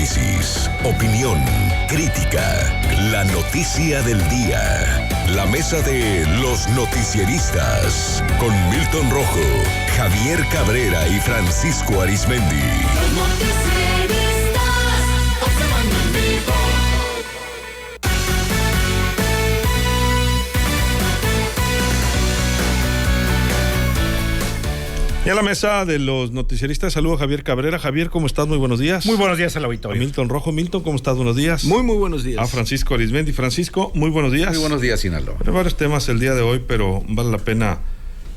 Análisis, opinión, crítica, la noticia del día. La mesa de los noticieristas con Milton Rojo, Javier Cabrera y Francisco Arizmendi. Los noticieristas observando en vivo. Y a la mesa de los noticieristas, saludo a Javier Cabrera. Javier, ¿cómo estás? Muy buenos días. Muy buenos días al auditorio. A Milton Rojo. Milton, ¿cómo estás? Buenos días. Muy buenos días. A Francisco Arizmendi. Francisco, muy buenos días. Muy buenos días, Sinaloa. Hay varios temas el día de hoy, pero vale la pena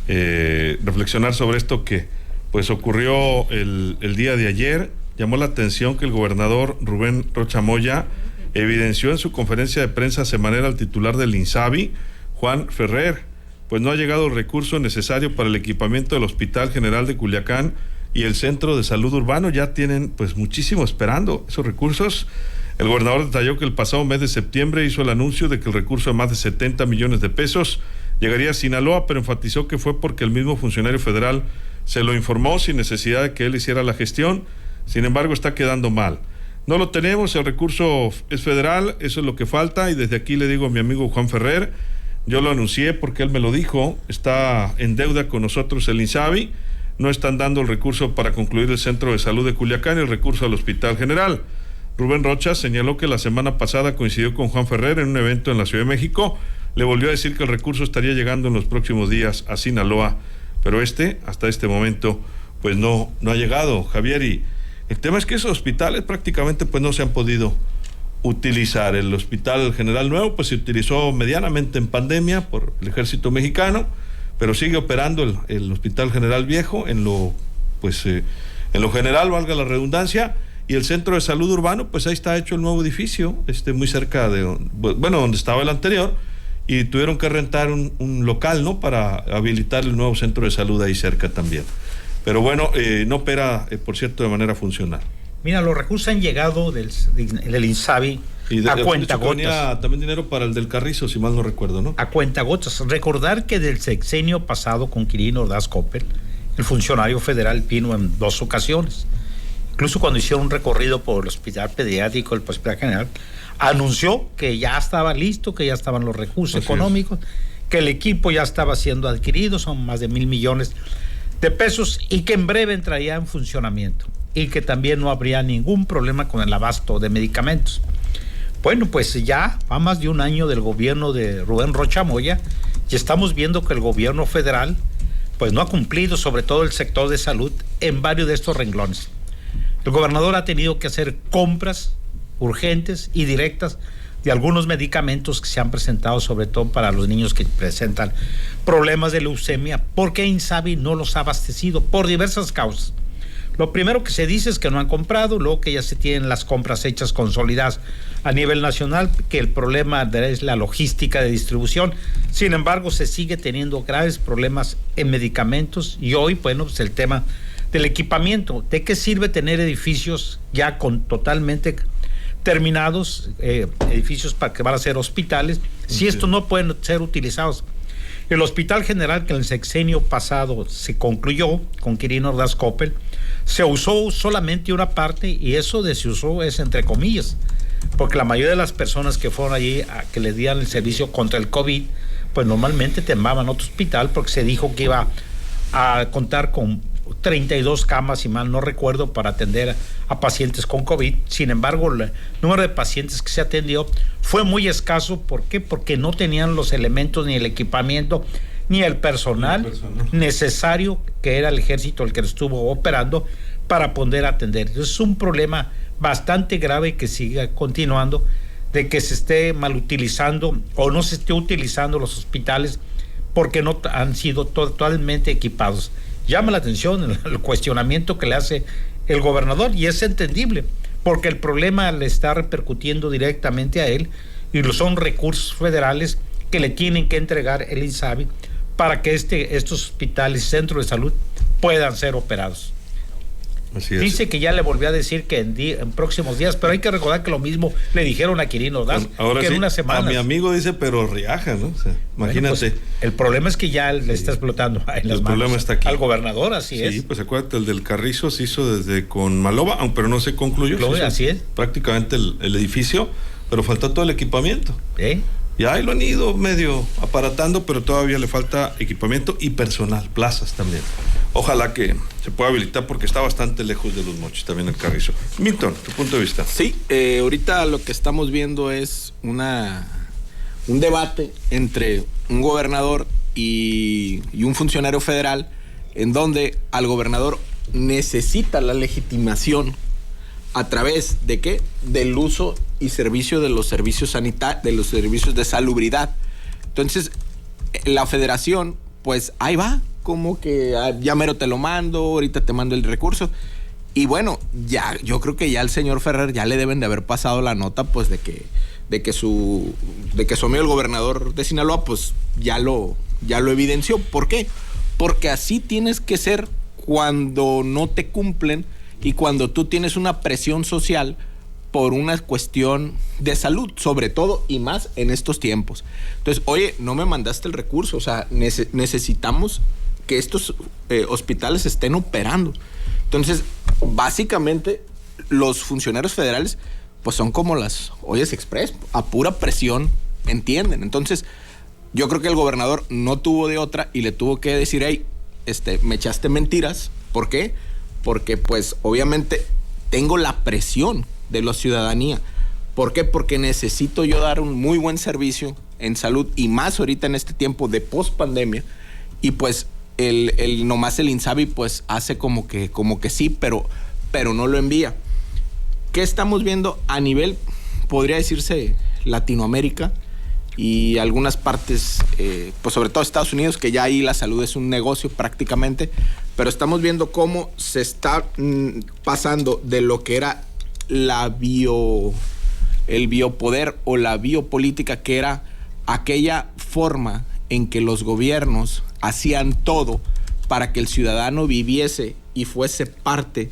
reflexionar sobre esto que pues ocurrió el día de ayer. Llamó la atención que el gobernador Rubén Rocha Moya evidenció en su conferencia de prensa semanera al titular del INSABI, Juan Ferrer, pues no ha llegado el recurso necesario para el equipamiento del Hospital General de Culiacán y el Centro de Salud Urbano. Ya tienen pues muchísimo esperando esos recursos. El gobernador detalló que el pasado mes de septiembre hizo el anuncio de que el recurso de más de 70 millones de pesos llegaría a Sinaloa, pero enfatizó que fue porque el mismo funcionario federal se lo informó sin necesidad de que él hiciera la gestión. Sin embargo, está quedando mal. No lo tenemos, el recurso es federal, eso es lo que falta, y desde aquí le digo a mi amigo Juan Ferrer, yo lo anuncié porque él me lo dijo, está en deuda con nosotros el INSABI, no están dando el recurso para concluir el Centro de Salud de Culiacán y el recurso al Hospital General. Rubén Rocha señaló que la semana pasada coincidió con Juan Ferrer en un evento en la Ciudad de México, le volvió a decir que el recurso estaría llegando en los próximos días a Sinaloa, pero hasta este momento, pues no ha llegado, Javier, y el tema es que esos hospitales prácticamente pues no se han podido utilizar. El Hospital General Nuevo pues se utilizó medianamente en pandemia por el Ejército Mexicano, pero sigue operando el Hospital General Viejo en lo general, valga la redundancia, y el Centro de Salud Urbano pues ahí está hecho el nuevo edificio, muy cerca de donde estaba el anterior, y tuvieron que rentar un local, ¿no?, para habilitar el nuevo centro de salud ahí cerca también. Pero bueno, no opera, por cierto, de manera funcional. Mira, los recursos han llegado del INSABI a cuentagotas. También dinero para el del Carrizo, si mal no recuerdo, ¿no? A cuentagotas. Recordar que del sexenio pasado con Quirino Ordaz Coppel, el funcionario federal vino en 2 ocasiones. Incluso cuando hicieron un recorrido por el Hospital Pediátrico, el Hospital General, anunció que ya estaba listo, que ya estaban los recursos económicos, que el equipo ya estaba siendo adquirido, son más de 1,000 millones de pesos, y que en breve entraría en funcionamiento, y que también no habría ningún problema con el abasto de medicamentos. Bueno, pues ya va más de un año del gobierno de Rubén Rocha Moya, y estamos viendo que el gobierno federal pues no ha cumplido, sobre todo el sector de salud, en varios de estos renglones. El gobernador ha tenido que hacer compras urgentes y directas de algunos medicamentos que se han presentado, sobre todo para los niños que presentan problemas de leucemia, porque INSABI no los ha abastecido por diversas causas. Lo primero que se dice es que no han comprado, luego que ya se tienen las compras hechas consolidadas a nivel nacional, que el problema es la logística de distribución. Sin embargo, se sigue teniendo graves problemas en medicamentos, y hoy, bueno, pues el tema del equipamiento. ¿De qué sirve tener edificios ya totalmente terminados, edificios para que van a ser hospitales, si estos no pueden ser utilizados? El Hospital General, que en el sexenio pasado se concluyó con Quirino Ordaz Coppel, se usó solamente una parte, y eso de se usó es entre comillas, porque la mayoría de las personas que fueron allí a que les dieran el servicio contra el COVID, pues normalmente tomaban otro hospital, porque se dijo que iba a contar con 32 camas, si mal no recuerdo, para atender a pacientes con COVID. Sin embargo, el número de pacientes que se atendió fue muy escaso. ¿Por qué? Porque no tenían los elementos, ni el equipamiento, ni el personal necesario, que era el ejército el que lo estuvo operando, para poder atender. Entonces es un problema bastante grave que sigue continuando, de que se esté mal utilizando o no se esté utilizando los hospitales porque no han sido totalmente equipados. Llama la atención el cuestionamiento que le hace el gobernador, y es entendible, porque el problema le está repercutiendo directamente a él, y son recursos federales que le tienen que entregar el INSABI para que estos hospitales, centros de salud, puedan ser operados. Así es. Dice que ya le volvió a decir que en próximos días, pero hay que recordar que lo mismo le dijeron a Quirino Ordaz, Ahora que sí, en unas semanas. a mi amigo dice, pero riaja, ¿no? O sea, imagínate. Bueno, pues, el problema es que ya le está explotando en las El manos problema está aquí. al gobernador, así es. Sí, pues acuérdate, el del Carrizo se hizo desde con Maloba, pero no se concluyó. Se hizo así es. Prácticamente el edificio, pero faltó todo el equipamiento. Ya ahí lo han ido medio aparatando, pero todavía le falta equipamiento y personal, plazas también. Ojalá que se pueda habilitar porque está bastante lejos de Los Mochis también el Carrizo. Milton, tu punto de vista. Sí, ahorita lo que estamos viendo es un debate entre un gobernador y un funcionario federal, en donde al gobernador necesita la legitimación a través de ¿qué? Del uso y servicio de los servicios sanitarios, de los servicios de salubridad. Entonces, la federación, pues ahí va, como que ya mero te lo mando, ahorita te mando el recurso. Y bueno, ya, yo creo que ya al señor Ferrer ya le deben de haber pasado la nota, pues de que su amigo el gobernador de Sinaloa, pues ya lo evidenció. ¿Por qué? Porque así tienes que ser cuando no te cumplen y cuando tú tienes una presión social por una cuestión de salud, sobre todo y más en estos tiempos. Entonces, oye, no me mandaste el recurso, o sea, necesitamos que estos hospitales estén operando. Entonces, básicamente, los funcionarios federales, pues son como las ollas express, a pura presión, ¿entienden? Entonces, yo creo que el gobernador no tuvo de otra y le tuvo que decir, hey, me echaste mentiras. ¿Por qué? Porque, pues, obviamente, tengo la presión de la ciudadanía. ¿Por qué? Porque necesito yo dar un muy buen servicio en salud y más ahorita en este tiempo de post-pandemia. Y pues nomás el INSABI pues hace como que sí, pero no lo envía. ¿Qué estamos viendo a nivel, podría decirse, Latinoamérica y algunas partes, pues sobre todo Estados Unidos, que ya ahí la salud es un negocio prácticamente, pero estamos viendo cómo se está pasando de lo que era el biopoder o la biopolítica, que era aquella forma en que los gobiernos hacían todo para que el ciudadano viviese y fuese parte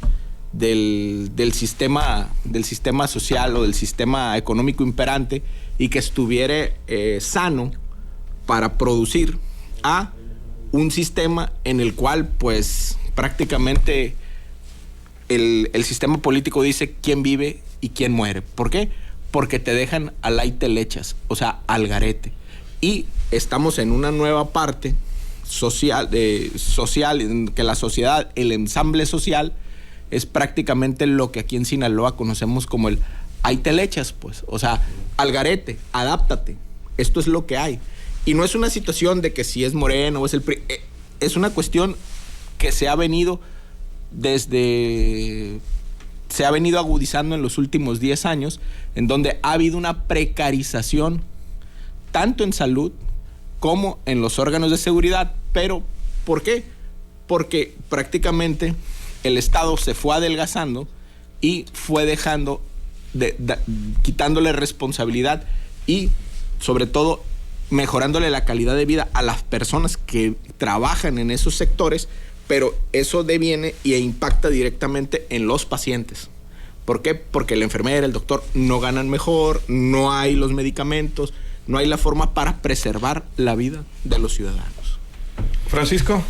del sistema social o del sistema económico imperante y que estuviera sano para producir, a un sistema en el cual pues prácticamente el sistema político dice quién vive y quién muere. ¿Por qué? Porque te dejan al aire lechas, o sea, al garete. Y estamos en una nueva parte social, en que la sociedad, el ensamble social, es prácticamente lo que aquí en Sinaloa conocemos como el ahí te lechas, pues. O sea, al garete, adáptate. Esto es lo que hay. Y no es una situación de que si es Moreno o es el PRI, es una cuestión que se ha venido agudizando en los últimos 10 años, en donde ha habido una precarización tanto en salud como en los órganos de seguridad. Pero, ¿por qué? Porque prácticamente el Estado se fue adelgazando y fue dejando, quitándole responsabilidad y, sobre todo, mejorándole la calidad de vida a las personas que trabajan en esos sectores, pero eso deviene e impacta directamente en los pacientes. ¿Por qué? Porque la enfermera, el doctor no ganan mejor, no hay los medicamentos, no hay la forma para preservar la vida de los ciudadanos. Francisco.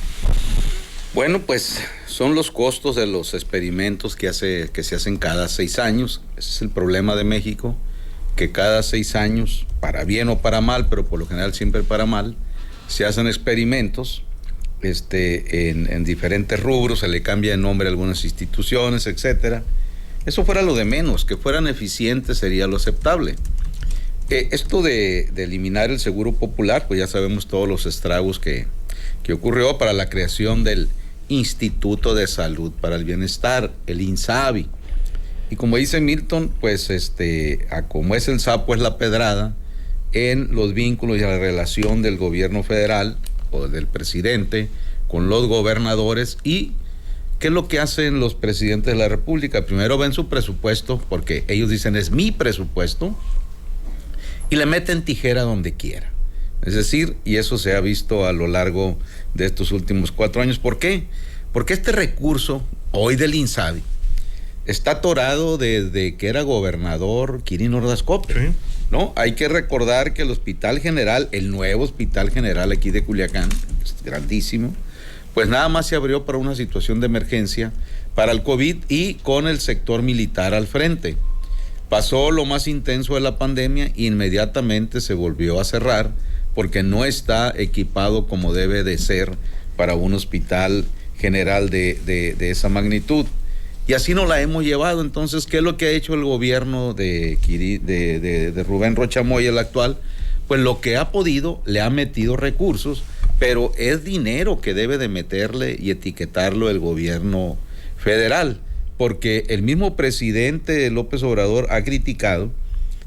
Bueno, pues son los costos de los experimentos que se hacen cada 6 años. Ese es el problema de México, que cada 6 años, para bien o para mal, pero por lo general siempre para mal, se hacen experimentos en diferentes rubros, se le cambia de nombre a algunas instituciones, etcétera. Eso fuera lo de menos, que fueran eficientes sería lo aceptable. Esto de eliminar el seguro popular, pues ya sabemos todos los estragos que ocurrió para la creación del Instituto de Salud para el Bienestar, el INSABI. Y como dice Milton, pues como es el sapo es la pedrada en los vínculos y la relación del gobierno federal o del presidente con los gobernadores. Y ¿qué es lo que hacen los presidentes de la República? Primero ven su presupuesto, porque ellos dicen es mi presupuesto, y le meten tijera donde quiera. Es decir, y eso se ha visto a lo largo de estos últimos 4 años. ¿Por qué? Porque este recurso hoy del INSABI está atorado desde que era gobernador Quirino Ordaz Coppel. Sí. ¿No? Hay que recordar que el Hospital General, el nuevo Hospital General aquí de Culiacán, es grandísimo, pues nada más se abrió para una situación de emergencia para el COVID y con el sector militar al frente. Pasó lo más intenso de la pandemia e inmediatamente se volvió a cerrar porque no está equipado como debe de ser para un hospital general de esa magnitud. Y así nos la hemos llevado. Entonces, ¿qué es lo que ha hecho el gobierno de Rubén Rocha Moya, el actual? Pues lo que ha podido, le ha metido recursos, pero es dinero que debe de meterle y etiquetarlo el gobierno federal, porque el mismo presidente López Obrador ha criticado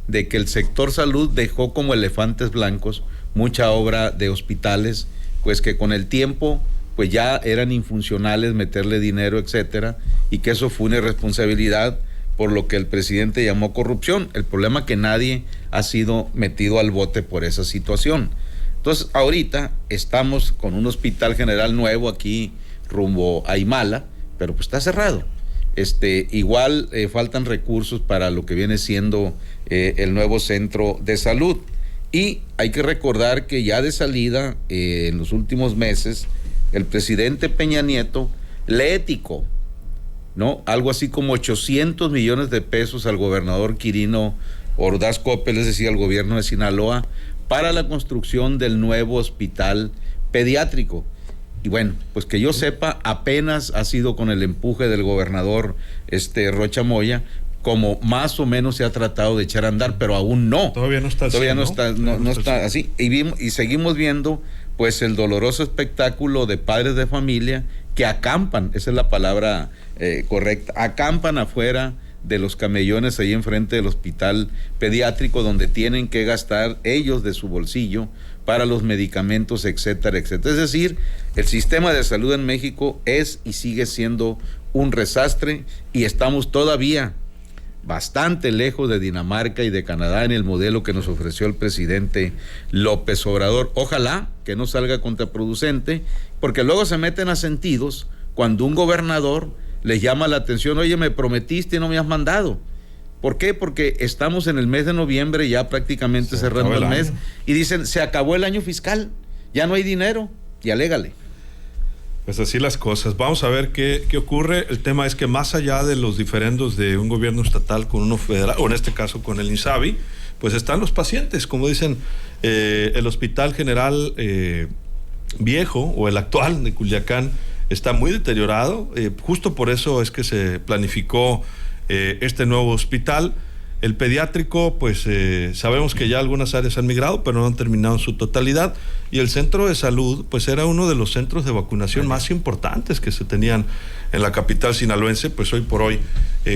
de que el sector salud dejó como elefantes blancos mucha obra de hospitales, pues que con el tiempo pues ya eran infuncionales meterle dinero, etcétera, y que eso fue una irresponsabilidad por lo que el presidente llamó corrupción. El problema es que nadie ha sido metido al bote por esa situación. Entonces, ahorita estamos con un hospital general nuevo aquí rumbo a Imala, pero pues está cerrado. Igual faltan recursos para lo que viene siendo el nuevo centro de salud. Y hay que recordar que ya de salida, en los últimos meses, el presidente Peña Nieto le ético, ¿no? Algo así como 800 millones de pesos al gobernador Quirino Ordaz Coppel, es decir, al gobierno de Sinaloa, para la construcción del nuevo hospital pediátrico. Y bueno, pues que yo sepa, apenas ha sido con el empuje del gobernador Rocha Moya, como más o menos se ha tratado de echar a andar, pero aún no. Todavía no está así. Todavía no está así. Y seguimos viendo pues el doloroso espectáculo de padres de familia que acampan, esa es la palabra correcta, acampan afuera de los camellones ahí enfrente del hospital pediátrico, donde tienen que gastar ellos de su bolsillo para los medicamentos, etcétera, etcétera. Es decir, el sistema de salud en México es y sigue siendo un desastre, y estamos todavía bastante lejos de Dinamarca y de Canadá en el modelo que nos ofreció el presidente López Obrador. Ojalá que no salga contraproducente, porque luego se meten a sentidos cuando un gobernador les llama la atención: oye, me prometiste y no me has mandado. ¿Por qué? Porque estamos en el mes de noviembre, ya prácticamente cerrando el mes, y dicen, se acabó el año fiscal, ya no hay dinero, y alégale. Pues así las cosas. Vamos a ver qué ocurre. El tema es que más allá de los diferendos de un gobierno estatal con uno federal, o en este caso con el INSABI, pues están los pacientes. Como dicen, el Hospital General viejo, o el actual de Culiacán, está muy deteriorado. Justo por eso es que se planificó este nuevo hospital. El pediátrico, pues sabemos que ya algunas áreas han migrado, pero no han terminado en su totalidad. Y el centro de salud, pues era uno de los centros de vacunación más importantes que se tenían en la capital sinaloense. Pues hoy por hoy,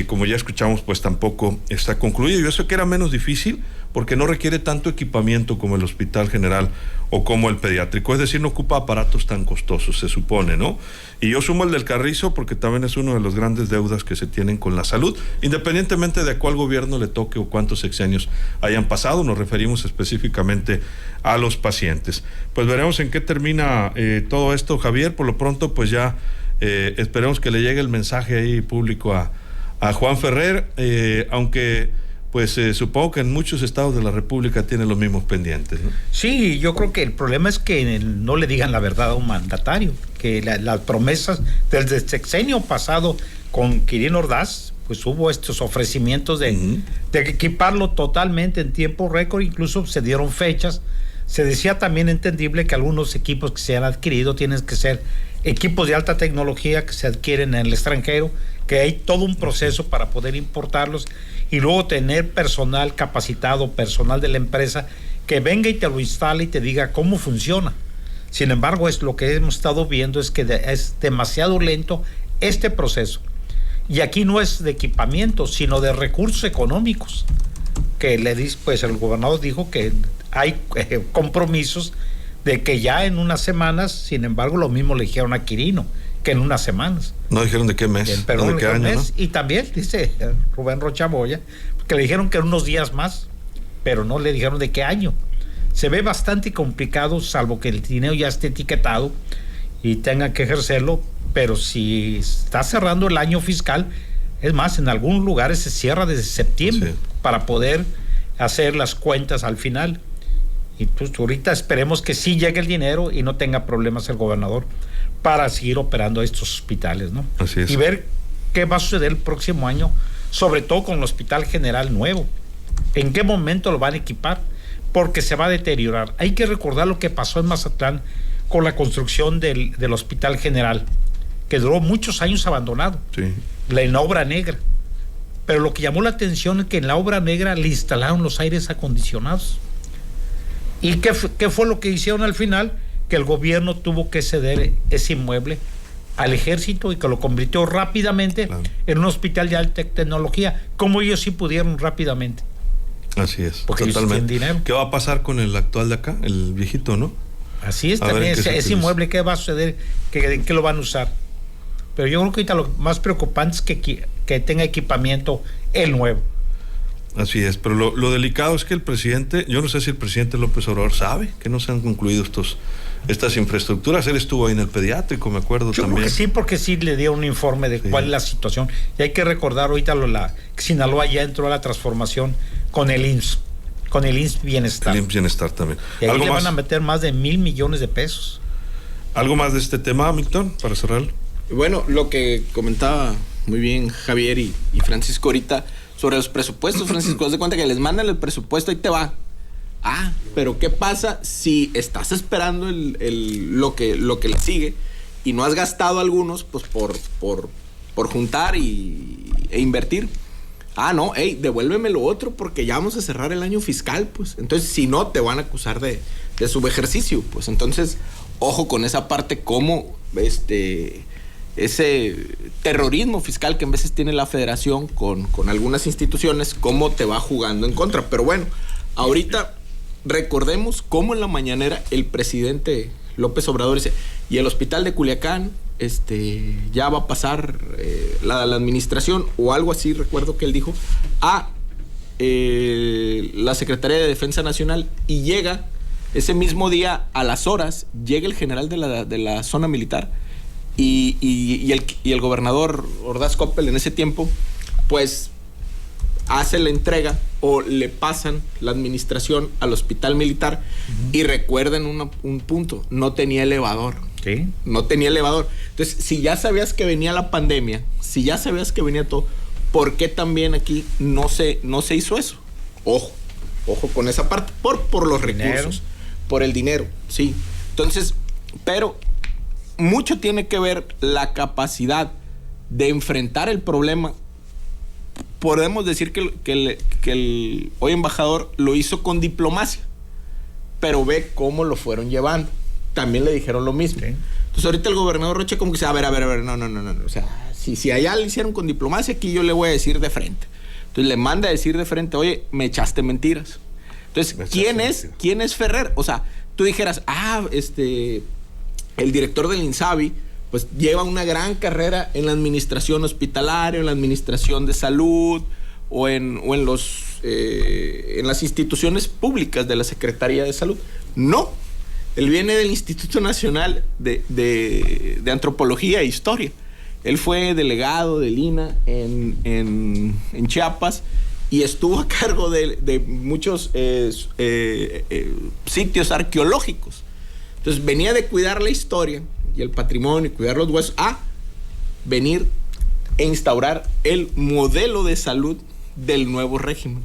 como ya escuchamos, pues tampoco está concluido. Yo sé que era menos difícil porque no requiere tanto equipamiento como el Hospital General o como el pediátrico. Es decir, no ocupa aparatos tan costosos, se supone, ¿no? Y yo sumo el del Carrizo porque también es uno de los grandes deudas que se tienen con la salud, independientemente de a cuál gobierno le toque o cuántos sexenios hayan pasado. Nos referimos específicamente a los pacientes. Pues veremos en qué termina todo esto, Javier. Por lo pronto, pues ya esperemos que le llegue el mensaje ahí público a Juan Ferrer, aunque pues supongo que en muchos estados de la República tienen los mismos pendientes, ¿no? Sí, yo creo que el problema es que no le digan la verdad a un mandatario, que las promesas desde el sexenio pasado con Quirino Ordaz, pues hubo estos ofrecimientos de equiparlo totalmente en tiempo récord, incluso se dieron fechas. Se decía también entendible que algunos equipos que se han adquirido tienen que ser equipos de alta tecnología que se adquieren en el extranjero, que hay todo un proceso para poder importarlos y luego tener personal capacitado, personal de la empresa que venga y te lo instale y te diga cómo funciona. Sin embargo, es lo que hemos estado viendo es que es demasiado lento este proceso. Y aquí no es de equipamiento, sino de recursos económicos. Que le dice, pues el gobernador dijo que hay compromisos de que ya en unas semanas, sin embargo, lo mismo le dijeron a Quirino, que en unas semanas. No dijeron de qué mes, perdón, de qué año, ¿no? Y también dice Rubén Rocha Moya que le dijeron que en unos días más, pero no le dijeron de qué año. Se ve bastante complicado, salvo que el dinero ya esté etiquetado y tenga que ejercerlo, pero si está cerrando el año fiscal, Es más, en algunos lugares se cierra desde septiembre Sí. para poder hacer las cuentas al final. Y pues ahorita esperemos que sí llegue el dinero y no tenga problemas el gobernador para seguir operando estos hospitales, ¿no? Así es. Y ver qué va a suceder el próximo año, sobre todo con el Hospital General nuevo. ¿En qué momento lo van a equipar? Porque se va a deteriorar. Hay que recordar lo que pasó en Mazatlán con la construcción del Hospital General, que duró muchos años abandonado, Sí. en la obra negra. Pero lo que llamó la atención es que en la obra negra le instalaron los aires acondicionados. ¿Y qué fue lo que hicieron al final? Que el gobierno tuvo que ceder ese inmueble al ejército y que lo convirtió rápidamente en un hospital de alta tecnología, como ellos sí pudieron rápidamente. Así es, Porque ellos totalmente. tienen dinero. ¿Qué va a pasar con el actual de acá, el viejito, no? Así es, A ver también en qué se ese utiliza. inmueble, ¿qué va a suceder? ¿En qué lo van a usar? Pero yo creo que ahorita lo más preocupante es que tenga equipamiento el nuevo. Así es, pero lo delicado es que el presidente, yo no sé si el presidente López Obrador sabe que no se han concluido estas infraestructuras. Él estuvo ahí en el pediátrico, me acuerdo Yo también. creo que sí, porque sí le dio un informe de cuál es la situación. Y hay que recordar ahorita que Sinaloa ya entró a la transformación con el IMSS, Bienestar. El Bienestar también. Y ahí ¿Algo le más? van a meter más de 1,000 millones de pesos. ¿Algo más de este tema, Milton, para cerrarlo? Bueno, lo que comentaba muy bien Javier y Francisco ahorita sobre los presupuestos, Francisco, haz de cuenta que les mandan el presupuesto, ahí te va. Ah, pero ¿qué pasa si estás esperando lo que le sigue y no has gastado algunos, pues por juntar e invertir? Ah, no, hey, devuélveme lo otro porque ya vamos a cerrar el año fiscal, pues. Entonces, si no, te van a acusar de subejercicio, pues. Entonces, ojo con esa parte, como ese terrorismo fiscal que en veces tiene la federación con algunas instituciones, cómo te va jugando en contra. Pero bueno, ahorita recordemos cómo en la mañanera el presidente López Obrador dice, y el hospital de Culiacán ya va a pasar la administración o algo así, recuerdo que él dijo, a la Secretaría de Defensa Nacional, y llega ese mismo día a las horas, llega el general de la zona militar y el gobernador Ordaz Coppel en ese tiempo, pues hace la entrega o le pasan la administración al hospital militar. Y recuerden un punto, no tenía elevador. ¿Sí? No tenía elevador. Entonces, si ya sabías que venía la pandemia, si ya sabías que venía todo, ¿por qué también aquí no se hizo eso? Ojo con esa parte, por los recursos, por el dinero, sí. Entonces, pero mucho tiene que ver la capacidad de enfrentar el problema. Podemos decir que el hoy embajador lo hizo con diplomacia, pero ve cómo lo fueron llevando. También le dijeron lo mismo. Sí. Entonces ahorita el gobernador Rocha como que dice, a ver, no. O sea, si allá le hicieron con diplomacia, aquí yo le voy a decir de frente. Entonces le manda a decir de frente, oye, me echaste mentiras. Entonces, ¿quién es Ferrer? O sea, tú dijeras, el director del INSABI, pues lleva una gran carrera en la administración hospitalaria, en la administración de salud, o en las instituciones públicas de la Secretaría de Salud. No, él viene del Instituto Nacional de Antropología e Historia. Él fue delegado del INAH en Chiapas y estuvo a cargo de muchos sitios arqueológicos. Entonces venía de cuidar la historia y el patrimonio y cuidar los huesos a venir e instaurar el modelo de salud del nuevo régimen.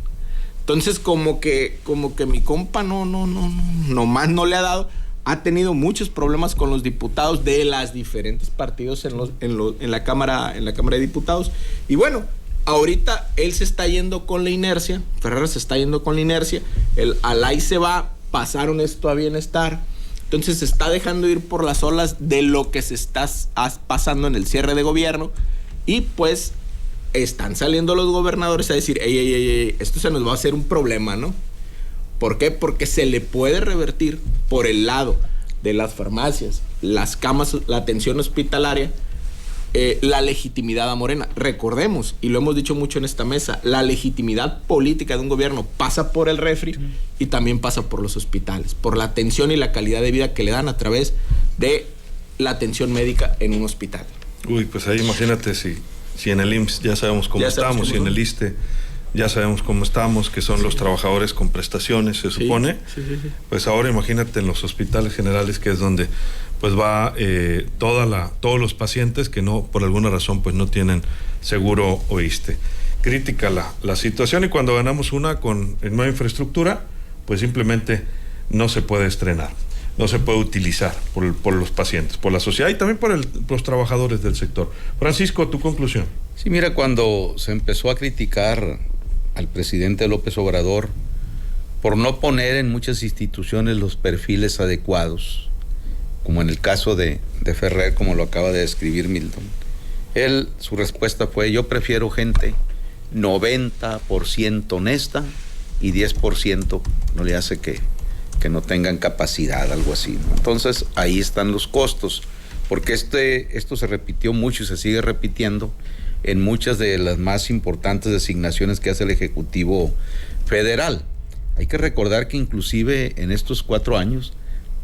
Entonces como que mi compa nomás no le ha dado, ha tenido muchos problemas con los diputados de las diferentes partidos en la Cámara de Diputados. Y bueno, ahorita él se está yendo con la inercia, Ferrer se está yendo con la inercia, el Alay se va, pasaron esto a Bienestar. Entonces se está dejando ir por las olas de lo que se está pasando en el cierre de gobierno, y pues están saliendo los gobernadores a decir, ey, esto se nos va a hacer un problema, ¿no? ¿Por qué? Porque se le puede revertir por el lado de las farmacias, las camas, la atención hospitalaria, la legitimidad a Morena. Recordemos, y lo hemos dicho mucho en esta mesa, la legitimidad política de un gobierno pasa por el refri y también pasa por los hospitales, por la atención y la calidad de vida que le dan a través de la atención médica en un hospital. Uy, pues ahí imagínate si Si en el IMSS ya sabemos cómo estamos, si en el ISSSTE ya sabemos cómo estamos, que son los trabajadores con prestaciones, se supone. Sí. Pues ahora imagínate en los hospitales generales, que es donde pues va todos los pacientes que no, por alguna razón, pues no tienen seguro o ISSSTE. Crítica la situación, y cuando ganamos una con nueva infraestructura, pues simplemente no se puede estrenar, no se puede utilizar por los pacientes, por la sociedad y también por los trabajadores del sector. Francisco, tu conclusión. Sí, mira, cuando se empezó a criticar al presidente López Obrador por no poner en muchas instituciones los perfiles adecuados, como en el caso de Ferrer, como lo acaba de describir Milton, su respuesta fue: yo prefiero gente 90% honesta y 10% no le hace que no tengan capacidad, algo así, ¿no? Entonces ahí están los costos, porque esto se repitió mucho y se sigue repitiendo en muchas de las más importantes designaciones que hace el Ejecutivo Federal. Hay que recordar que inclusive en estos 4 años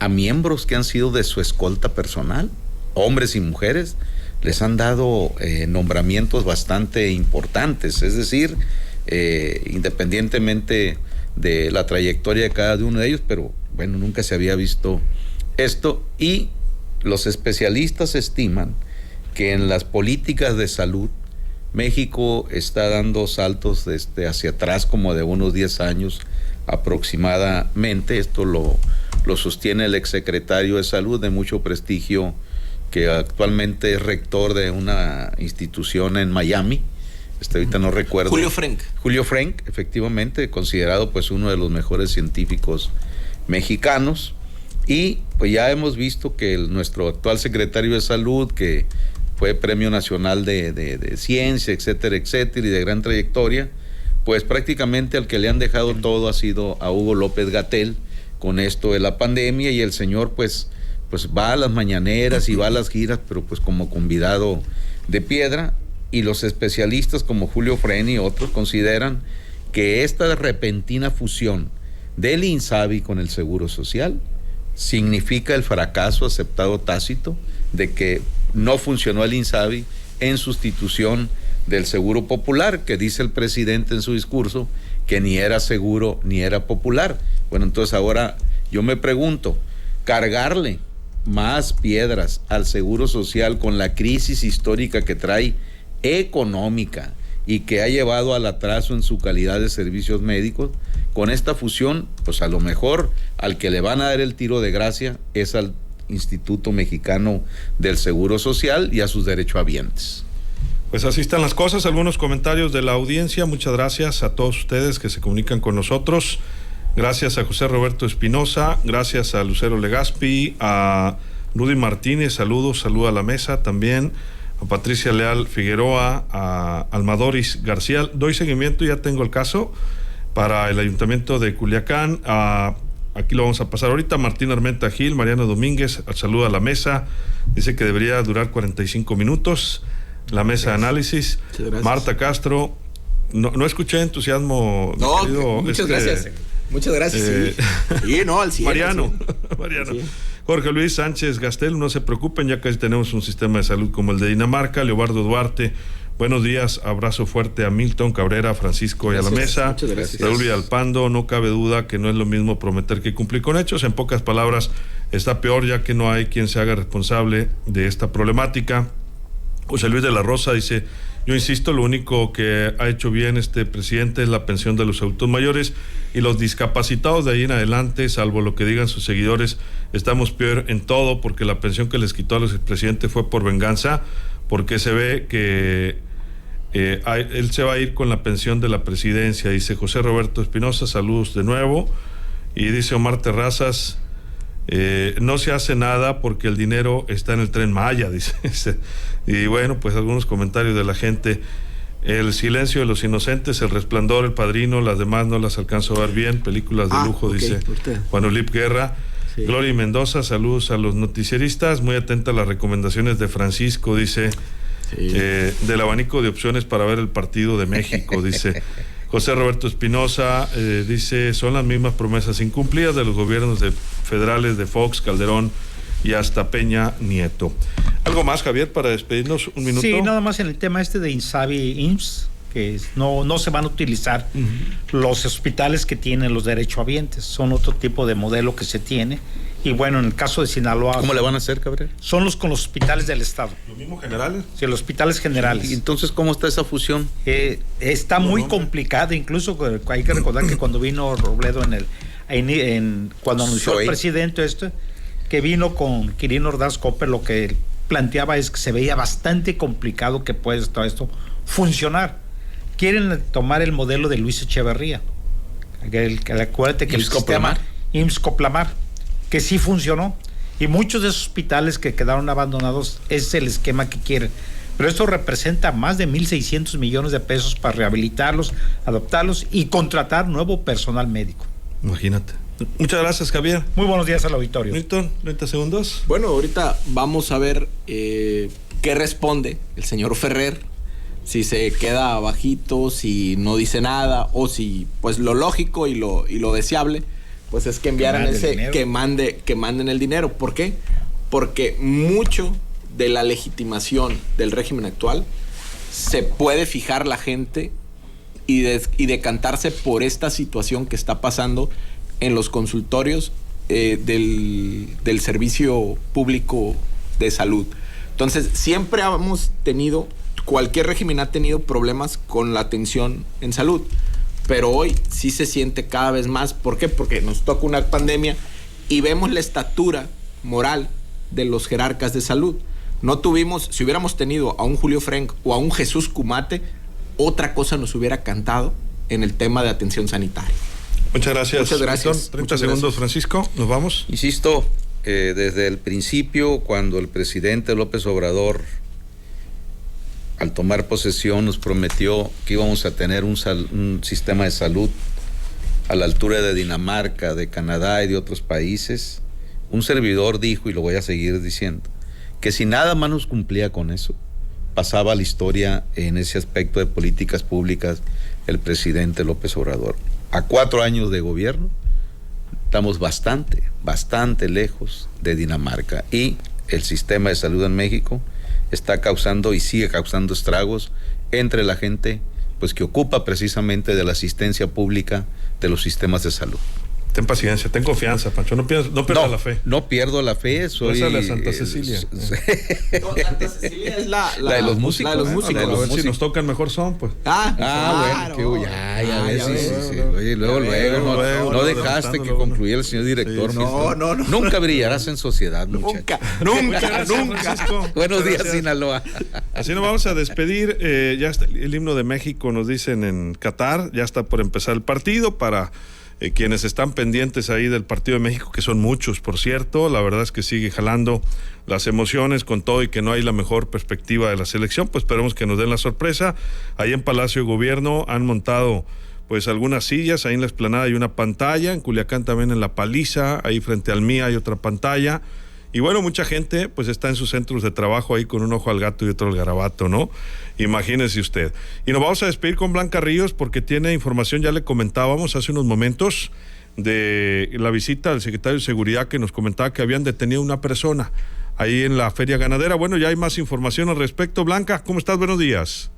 a miembros que han sido de su escolta personal, hombres y mujeres, les han dado nombramientos bastante importantes, es decir, independientemente de la trayectoria de cada uno de ellos, pero bueno, nunca se había visto esto, y los especialistas estiman que en las políticas de salud México está dando saltos hacia atrás como de unos 10 años aproximadamente. Esto lo sostiene el exsecretario de Salud de mucho prestigio, que actualmente es rector de una institución en Miami. Ahorita no recuerdo. Julio Frenk, efectivamente, considerado pues uno de los mejores científicos mexicanos. Y pues ya hemos visto que nuestro actual secretario de Salud, que fue Premio Nacional de Ciencia, etcétera, etcétera, y de gran trayectoria, pues prácticamente al que le han dejado todo ha sido a Hugo López-Gatell con esto de la pandemia, y el señor pues va a las mañaneras y va a las giras, pero pues como convidado de piedra. Y los especialistas como Julio Fren y otros consideran que esta repentina fusión del INSABI con el Seguro Social significa el fracaso aceptado tácito de que no funcionó el INSABI en sustitución del Seguro Popular, que dice el presidente en su discurso que ni era seguro ni era popular. Bueno, entonces ahora yo me pregunto, cargarle más piedras al Seguro Social con la crisis histórica que trae económica y que ha llevado al atraso en su calidad de servicios médicos, con esta fusión, pues a lo mejor al que le van a dar el tiro de gracia es al Instituto Mexicano del Seguro Social y a sus derechohabientes. Pues así están las cosas. Algunos comentarios de la audiencia. Muchas gracias a todos ustedes que se comunican con nosotros. Gracias a José Roberto Espinosa, gracias a Lucero Legaspi, a Rudy Martínez, saludo a la mesa también, a Patricia Leal Figueroa, a Almadoris García. Doy seguimiento, ya tengo el caso para el Ayuntamiento de Culiacán. Aquí lo vamos a pasar ahorita. Martín Armenta Gil, Mariano Domínguez, saludo a la mesa, dice que debería durar 45 minutos la mesa de análisis. Marta Castro, no escuché entusiasmo. No, querido, muchas gracias. Muchas gracias, sí, no, al 100. Mariano. Sí. Jorge Luis Sánchez Gastel, no se preocupen, ya casi tenemos un sistema de salud como el de Dinamarca. Leobardo Duarte, buenos días, abrazo fuerte a Milton Cabrera, Francisco y a la mesa. Muchas gracias. Raúl Alpando, no cabe duda que no es lo mismo prometer que cumplir con hechos. En pocas palabras, está peor ya que no hay quien se haga responsable de esta problemática. José Luis de la Rosa dice: yo insisto, lo único que ha hecho bien este presidente es la pensión de los adultos mayores, y los discapacitados de ahí en adelante, salvo lo que digan sus seguidores, estamos peor en todo, porque la pensión que les quitó a los expresidentes fue por venganza, porque se ve que él se va a ir con la pensión de la presidencia. Dice José Roberto Espinosa, saludos de nuevo. Y dice Omar Terrazas, no se hace nada porque el dinero está en el Tren Maya, dice. Y bueno, pues algunos comentarios de la gente. El silencio de los inocentes, El Resplandor, El Padrino, las demás no las alcanzo a ver bien, películas de lujo, okay, dice Juan Olip Guerra. Sí. Gloria Mendoza, saludos a los noticieristas, muy atenta a las recomendaciones de Francisco, dice, sí. Del abanico de opciones para ver el partido de México, dice. José Roberto Espinosa, dice, son las mismas promesas incumplidas de los gobiernos federales de Fox, Calderón y hasta Peña Nieto. ¿Algo más, Javier, para despedirnos? Un minuto. Sí, nada más en el tema de INSABI-IMSS, que no se van a utilizar los hospitales que tienen los derechohabientes, son otro tipo de modelo que se tiene. Y bueno, en el caso de Sinaloa... ¿Cómo le van a hacer, Cabrera? Son con los hospitales del Estado. ¿Los mismos generales? Sí, los hospitales generales. ¿Y entonces cómo está esa fusión? Está muy complicada, incluso hay que recordar que cuando vino Robledo cuando anunció el presidente que vino con Quirino Ordaz Copper, lo que planteaba es que se veía bastante complicado que pueda todo esto funcionar. Quieren tomar el modelo de Luis Echeverría, acuérdate que el sistema IMSS Coplamar, que sí funcionó, y muchos de esos hospitales que quedaron abandonados es el esquema que quieren, pero esto representa más de 1,600 millones de pesos para rehabilitarlos, adoptarlos y contratar nuevo personal médico. Imagínate. Muchas gracias, Javier. Muy buenos días al auditorio. Milton, 30 segundos. Bueno, ahorita vamos a ver qué responde el señor Ferrer, si se queda bajito, si no dice nada, o si, pues lo lógico y lo deseable, pues es que enviaran que manden el dinero. ¿Por qué? Porque mucho de la legitimación del régimen actual se puede fijar la gente y decantarse por esta situación que está pasando en los consultorios del servicio público de salud. Entonces, siempre cualquier régimen ha tenido problemas con la atención en salud, pero hoy sí se siente cada vez más. ¿Por qué? Porque nos toca una pandemia y vemos la estatura moral de los jerarcas de salud. Si hubiéramos tenido a un Julio Frenk o a un Jesús Cumate, otra cosa nos hubiera cantado en el tema de atención sanitaria. Muchas gracias. Muchas gracias. Milton, 30 segundos, Francisco, nos vamos. Insisto, desde el principio, cuando el presidente López Obrador, al tomar posesión, nos prometió que íbamos a tener un sistema de salud a la altura de Dinamarca, de Canadá y de otros países, un servidor dijo, y lo voy a seguir diciendo, que si nada más nos cumplía con eso, pasaba a la historia en ese aspecto de políticas públicas el presidente López Obrador. A 4 años de gobierno, estamos bastante lejos de Dinamarca, y el sistema de salud en México está causando y sigue causando estragos entre la gente, pues que ocupa precisamente de la asistencia pública de los sistemas de salud. Ten paciencia, ten confianza, Pancho, no pierdas la fe. No pierdo la fe, soy... Esa es la Santa Cecilia. Santa Cecilia es la de los músicos. La de los músicos. A ver si nos tocan mejor son, pues. Bueno, ya ves, sí. Oye, luego, no dejaste que concluyera el señor director. Sí, no. Nunca brillarás en sociedad, muchacho. Nunca. Francisco. Buenos días, Gracias. Sinaloa. Así nos vamos a despedir. Ya está el himno de México, nos dicen en Qatar. Ya está por empezar el partido para quienes están pendientes ahí del partido de México, que son muchos, por cierto. La verdad es que sigue jalando las emociones con todo y que no hay la mejor perspectiva de la selección. Pues esperemos que nos den la sorpresa. Ahí en Palacio de Gobierno han montado pues algunas sillas. Ahí en la explanada hay una pantalla. En Culiacán también en La Paliza. Ahí frente al MIA hay otra pantalla. Y bueno, mucha gente pues está en sus centros de trabajo ahí con un ojo al gato y otro al garabato, ¿no? Imagínese usted. Y nos vamos a despedir con Blanca Ríos porque tiene información, ya le comentábamos hace unos momentos, de la visita del secretario de Seguridad, que nos comentaba que habían detenido una persona ahí en la Feria Ganadera. Bueno, ya hay más información al respecto. Blanca, ¿cómo estás? Buenos días.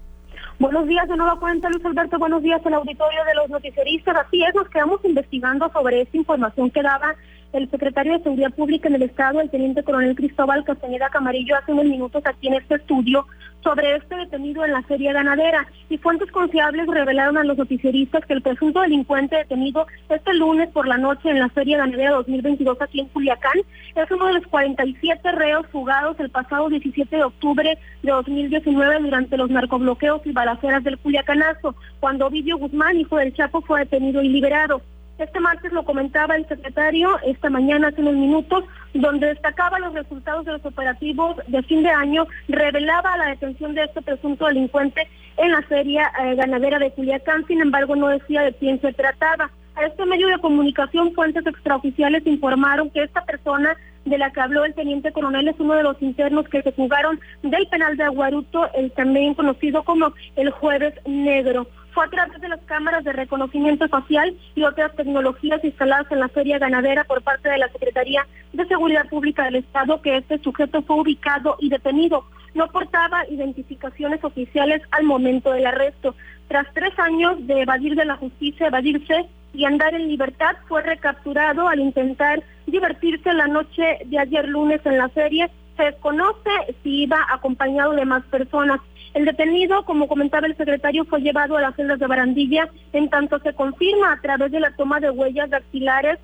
Buenos días, de nueva cuenta, Luis Alberto. Buenos días al auditorio de los noticieristas. Así es, nos quedamos investigando sobre esta información que daba el secretario de Seguridad Pública en el Estado, el teniente coronel Cristóbal Castañeda Camarillo, hace unos minutos aquí en este estudio, sobre este detenido en la Feria Ganadera. Y fuentes confiables revelaron a los noticieristas que el presunto delincuente detenido este lunes por la noche en la Feria Ganadera 2022 aquí en Culiacán es uno de los 47 reos fugados el pasado 17 de octubre de 2019 durante los narcobloqueos y balaceras del Culiacanazo, cuando Ovidio Guzmán, hijo del Chapo, fue detenido y liberado. Este martes lo comentaba el secretario, esta mañana hace unos minutos, donde destacaba los resultados de los operativos de fin de año, revelaba la detención de este presunto delincuente en la Feria Ganadera de Culiacán. Sin embargo, no decía de quién se trataba. A este medio de comunicación, fuentes extraoficiales informaron que esta persona de la que habló el teniente coronel es uno de los internos que se fugaron del penal de Aguaruto, el también conocido como el Jueves Negro. fue a través de las cámaras de reconocimiento facial y otras tecnologías instaladas en la feria ganadera por parte de la Secretaría de Seguridad Pública del Estado que este sujeto fue ubicado y detenido. No portaba identificaciones oficiales al momento del arresto. Tras 3 años de evadir de la justicia, evadirse y andar en libertad, fue recapturado al intentar divertirse la noche de ayer lunes en la feria. Se desconoce si iba acompañado de más personas. El detenido, como comentaba el secretario, fue llevado a las celdas de Barandilla, en tanto se confirma a través de la toma de huellas dactilares,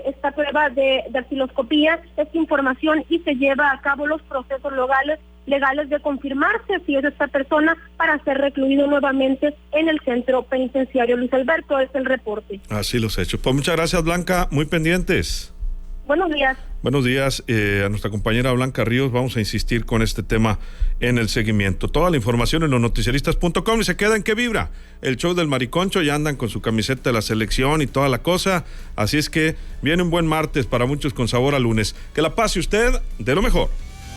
esta prueba de dactiloscopía, esta información, y se lleva a cabo los procesos legales de confirmarse si es esta persona para ser recluido nuevamente en el centro penitenciario. Luis Alberto, es el reporte. Así los hechos. Pues muchas gracias, Blanca, muy pendientes. Buenos días. Buenos días a nuestra compañera Blanca Ríos. Vamos a insistir con este tema en el seguimiento. Toda la información en losnoticieristas.com y se queda en Que Vibra. El show del Mariconcho, ya andan con su camiseta de la selección y toda la cosa. Así es que viene un buen martes para muchos con sabor a lunes. Que la pase usted de lo mejor.